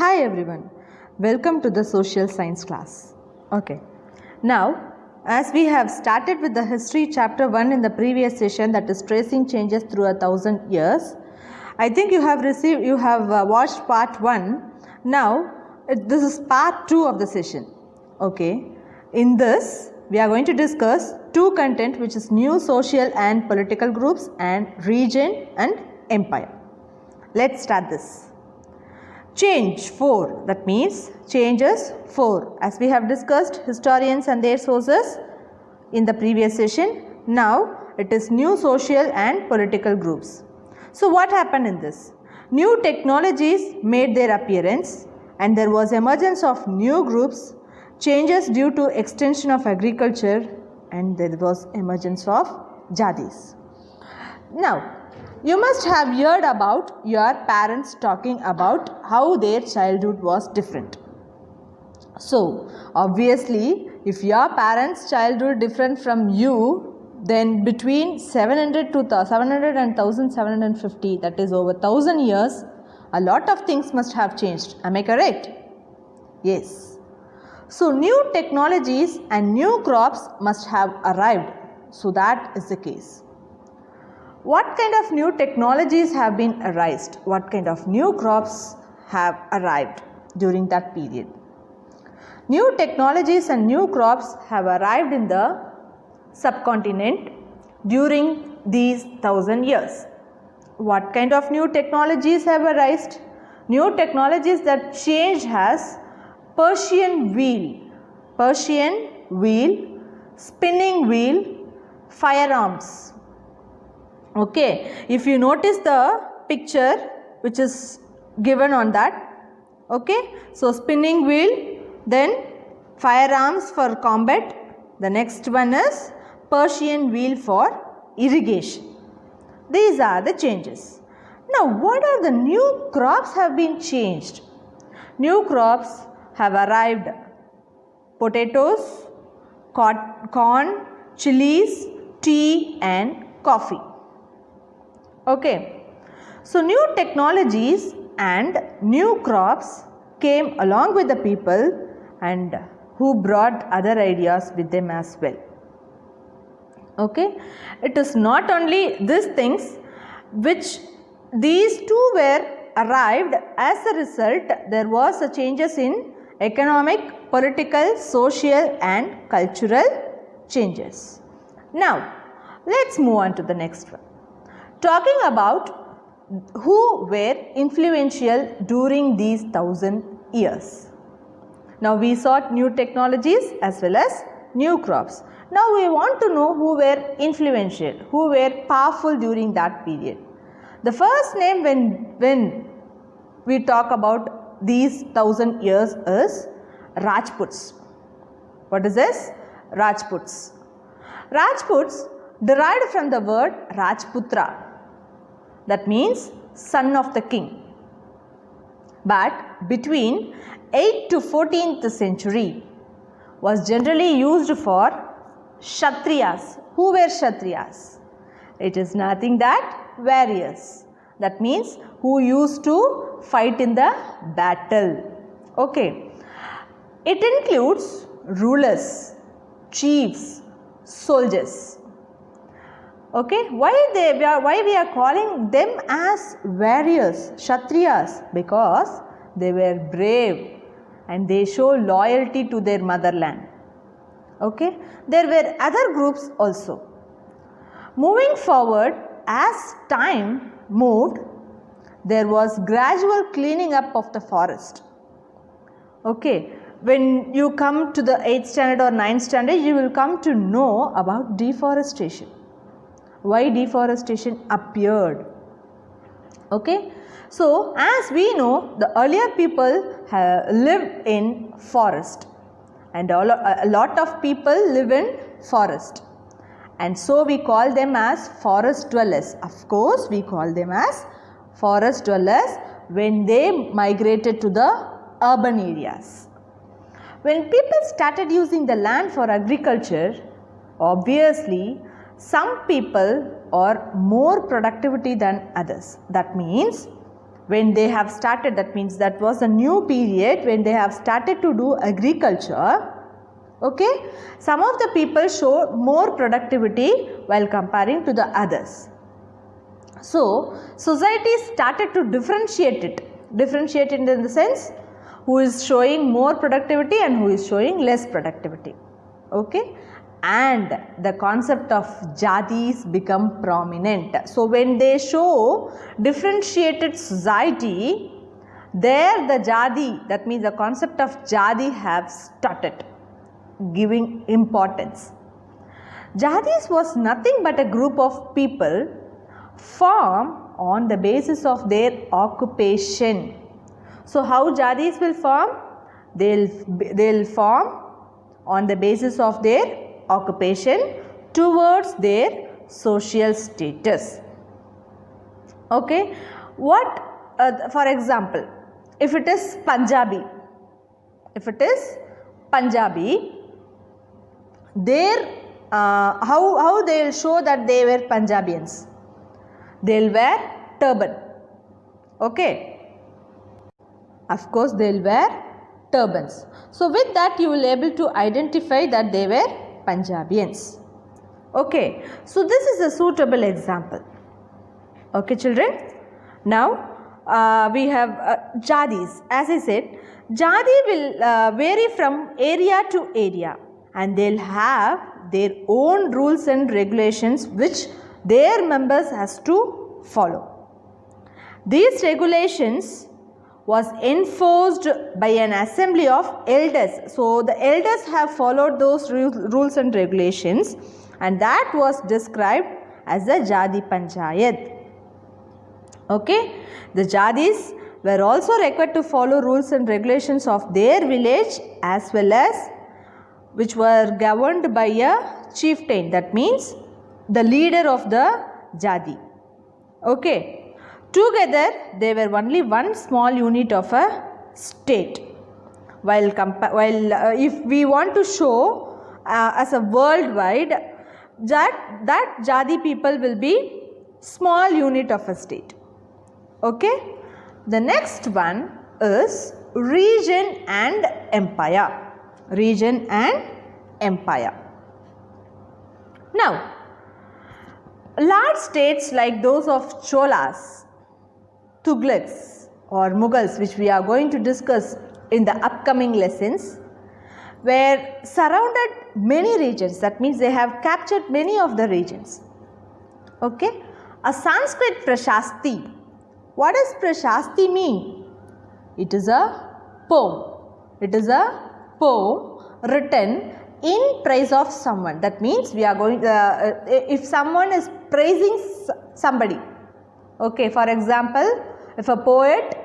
Hi everyone, welcome to the social science class. Okay, now as we have started with the history chapter 1 in the previous session, that is tracing changes through 1,000 years. I think you have watched part 1. Now this is part 2 of the session. Okay, in this we are going to discuss two content, which is new social and political groups and region and empire. Let's start this. Change 4, that means changes 4, as we have discussed historians and their sources in the previous session. Now it is new social and political groups. So what happened in this? New technologies made their appearance and there was emergence of new groups, changes due to extension of agriculture, and there was emergence of jadis. Now you must have heard about your parents talking about how their childhood was different. So obviously if your parents' childhood different from you, then between 700 and 1750, that is over 1000 years, a lot of things must have changed. Am I correct? Yes. So new technologies and new crops must have arrived. So that is the case. What kind of new technologies have been arised? What kind of new crops have arrived during that period? New technologies and new crops have arrived in the subcontinent during these 1000 years. What kind of new technologies have arisen? New technologies that changed has Persian wheel, spinning wheel, firearms. Okay, if you notice the picture which is given on that, okay, so spinning wheel, then firearms for combat, the next one is Persian wheel for irrigation. These are the changes. Now what are the new crops have been changed? New crops have arrived: potatoes, corn, chilies, tea and coffee. Okay, so new technologies and new crops came along with the people and who brought other ideas with them as well. Okay, it is not only these things which these two were arrived. As a result, there was a changes in economic, political, social and cultural changes. Now let's move on to the next one. Talking about who were influential during these 1000 years. Now we saw new technologies as well as new crops. Now we want to know who were influential, who were powerful during that period. The first name when we talk about these 1000 years is Rajputs. What is this? Rajputs. Rajputs derived from the word Rajputra, that means son of the king. But between 8th to 14th century was generally used for Kshatriyas. Who were Kshatriyas? It is nothing that warriors. That means who used to fight in the battle. Okay. It includes rulers, chiefs, soldiers. Okay, why we are calling them as warriors, Kshatriyas? Because they were brave and they show loyalty to their motherland. Okay, there were other groups also. Moving forward, as time moved, there was gradual cleaning up of the forest. Okay, when you come to the 8th standard or 9th standard, you will come to know about deforestation. Why deforestation appeared. Okay, so as we know, the earlier people lived in forest and a lot of people live in forest, and so we call them as forest dwellers. Of course we call them as forest dwellers when they migrated to the urban areas. When people started using the land for agriculture, obviously some people are more productivity than others. That means when they have started, that means that was a new period when they have started to do agriculture. Okay, some of the people show more productivity while comparing to the others. So, society started to differentiate it in the sense who is showing more productivity and who is showing less productivity. Okay, and the concept of jadis become prominent. So, when they show differentiated society, there the jadi, that means the concept of jadi have started giving importance. Jadis was nothing but a group of people formed on the basis of their occupation. So, how jadis will form? They'll form on the basis of their occupation towards their social status. Okay, what for example, if it is Punjabi, their how they will show that they were Punjabians? They will wear turban. Okay, of course they will wear turbans. So, with that you will able to identify that they were Punjabians. Okay, so this is a suitable example. Okay, children. Now we have jadis. As I said, jadi will vary from area to area, and they'll have their own rules and regulations which their members has to follow. These regulations was enforced by an assembly of elders. So, the elders have followed those rules and regulations, and that was described as the Jadi Panchayat. Okay, the Jadis were also required to follow rules and regulations of their village as well as which were governed by a chieftain, that means the leader of the Jadi. Okay, together they were only one small unit of a state. While if we want to show as a worldwide, that Jadi people will be small unit of a state. Okay, the next one is region and empire. Region and empire. Now, large states like those of Cholas, Tughlaqs or Mughals, which we are going to discuss in the upcoming lessons, were surrounded many regions. That means they have captured many of the regions. Okay, a Sanskrit Prashasti. What does Prashasti mean? It is a poem. It is a poem written in praise of someone. That means we are going if someone is praising somebody. Okay, for example, if a poet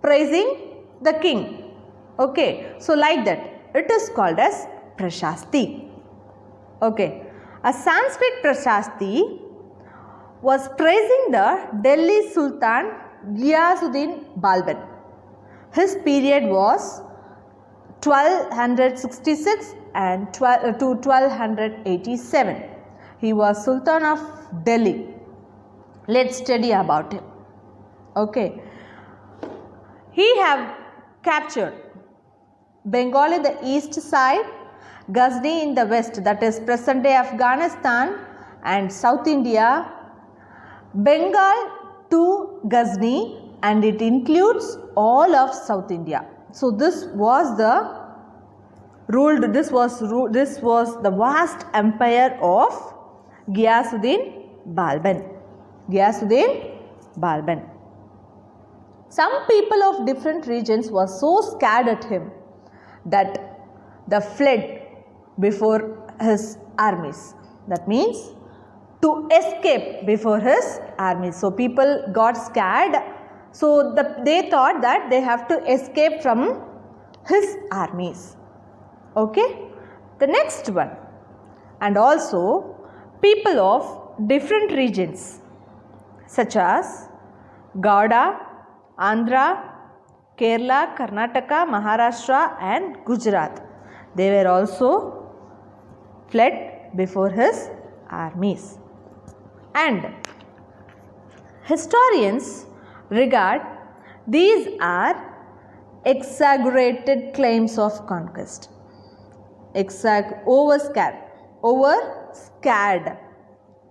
praising the king. Okay, so like that, it is called as Prashasti. Okay, a Sanskrit Prashasti was praising the Delhi Sultan Ghiyasuddin Balban. His period was 1266 and to 1287. He was Sultan of Delhi. Let's study about him. Okay, he have captured Bengal in the east side, Ghazni in the west, that is present day Afghanistan and South India, Bengal to Ghazni, and it includes all of South India. So, this was the the vast empire of Ghiyasuddin Balban. Some people of different regions were so scared at him that they fled before his armies. That means to escape before his armies. So, people got scared. So, they thought that they have to escape from his armies. Okay. The next one, and also people of different regions such as Gauda, Andhra, Kerala, Karnataka, Maharashtra and Gujarat. They were also fled before his armies. And historians regard these are exaggerated claims of conquest. Overscared.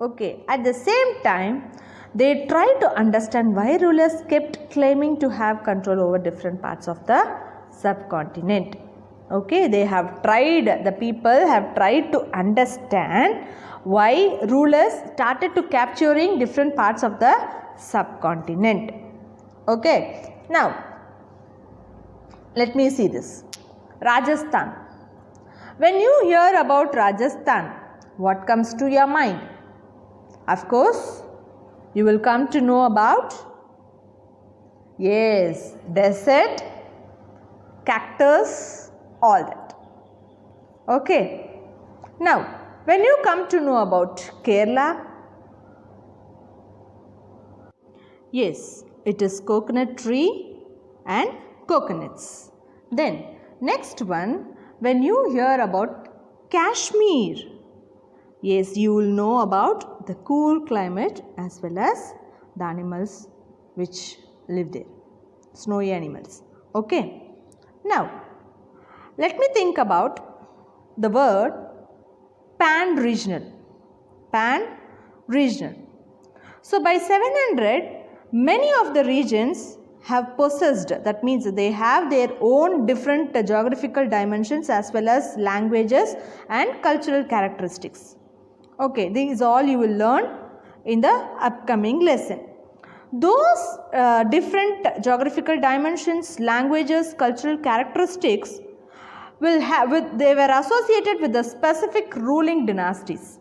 Okay. At the same time, they tried to understand why rulers kept claiming to have control over different parts of the subcontinent. Okay, the people have tried to understand why rulers started to capturing different parts of the subcontinent. Okay, now let me see this. Rajasthan. When you hear about Rajasthan, what comes to your mind? Of course, you will come to know about, yes, desert, cactus, all that. Okay. Now, when you come to know about Kerala, yes, it is coconut tree and coconuts. Then, next one, when you hear about Kashmir, yes, you will know about the cool climate as well as the animals which live there, snowy animals. Okay. Now, let me think about the word pan-regional. Pan-regional. So, by 700, many of the regions have possessed, that means they have their own different geographical dimensions as well as languages and cultural characteristics. Okay, these all you will learn in the upcoming lesson. Those different geographical dimensions, languages, cultural characteristics they were associated with the specific ruling dynasties.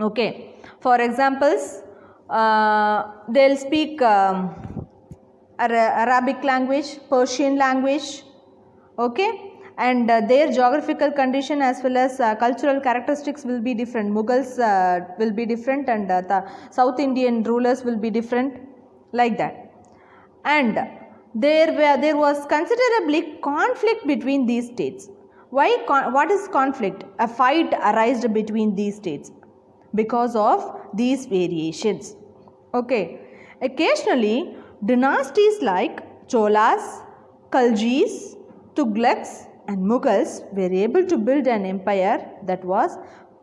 Okay, for examples, they'll speak Arabic language, Persian language, okay, and their geographical condition as well as cultural characteristics will be different. Mughals will be different, and the South Indian rulers will be different, like that. And there was considerably conflict between these states. What is conflict? A fight arose between these states because of these variations. Okay, occasionally dynasties like Cholas, Khaljis, Tughlaqs and Mughals were able to build an empire that was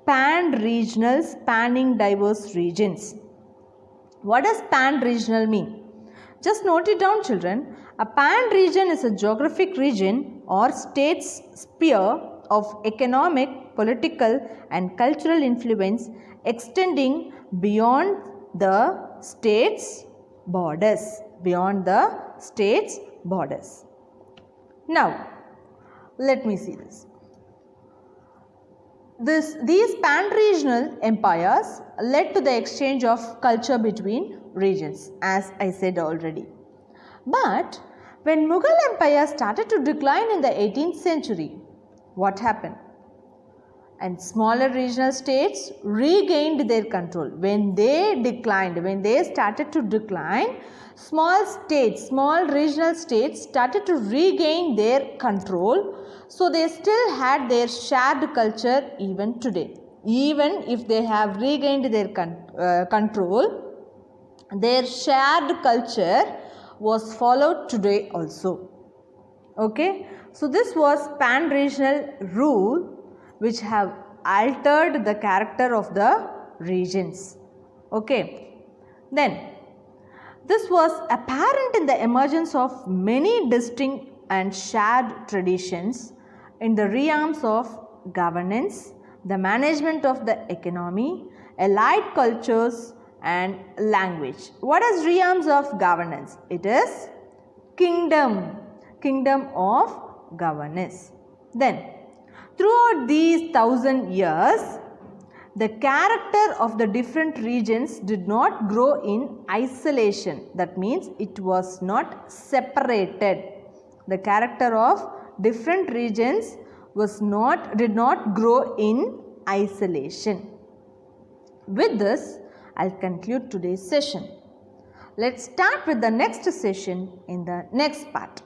pan-regional, spanning diverse regions. What does pan-regional mean? Just note it down, children. A pan-region is a geographic region or state's sphere of economic, political and cultural influence extending beyond the state's borders. Now, let me see this. These pan-regional empires led to the exchange of culture between regions, as I said already. But when Mughal Empire started to decline in the 18th century, what happened? And smaller regional states regained their control. When they started to decline, small regional states started to regain their control. So they still had their shared culture even today. Even if they have regained their control, their shared culture was followed today also. Okay, so this was pan-regional rule which have altered the character of the regions. Okay, then this was apparent in the emergence of many distinct and shared traditions in the realms of governance, the management of the economy, allied cultures and language. What is realms of governance? It is kingdom of governance. Then throughout these 1,000 years, the character of the different regions did not grow in isolation. That means it was not separated. The character of different regions did not grow in isolation. With this, I'll conclude today's session. Let's start with the next session in the next part.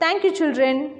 Thank you, children.